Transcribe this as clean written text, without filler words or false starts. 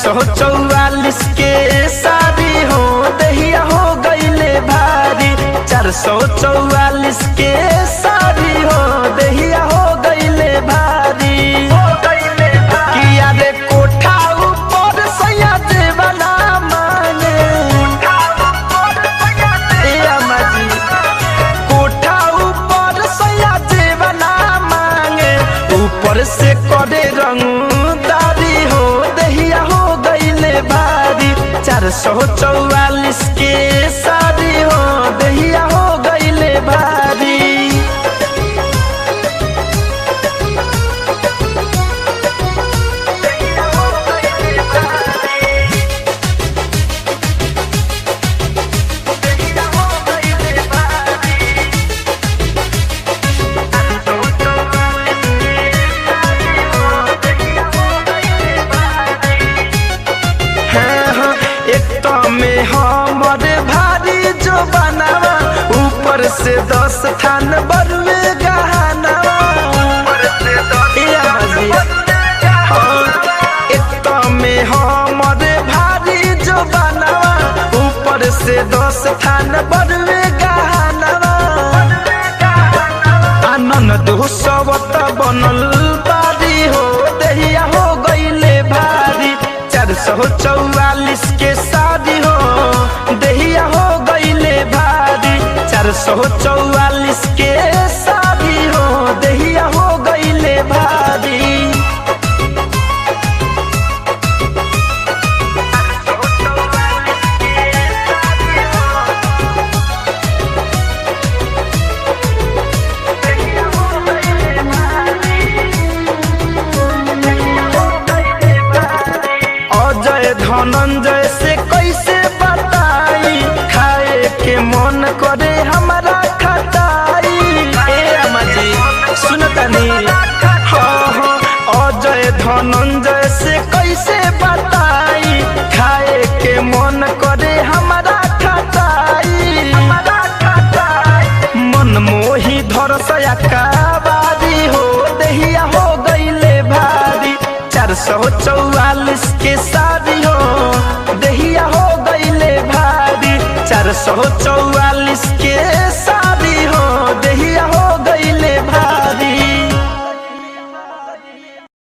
444 के सारी हो दहिया हो गईले भारी। 444 के सारी हो दहिया हो गईले भारी। किया रे कोठा ऊपर सैया देवना मांगे कोठा ऊपर सैया देवना मांगे। ऊपर से करे रंगदारी हो दहिया हो गईले भारी। 444 के सारी हो दहिया हो गईले भारी। में हमर भारी जो बनावा ऊपर से 10 थान बरुए गहनावा। में हमर भारी जो बनावा ऊपर से 10 थान बरुए गहनावा। आनंद सवत बनल बारी हो दहिया हो गईले भारी। 444 के सारी हो दहिया हो गईले भारी। 444 के सारी हो दहिया हो गईले भारी। धनंजय से कैसे बताई खाए के मन करे हमारा खटाई। सुनतनी अजय धनंजय से कैसे बताई खाए के मन करे हमारा खटाई। मन मोही धरसया काबारी हो दहिया हो गईले भारी। 444 के सारी हो दहिया हो गईले भारी। 444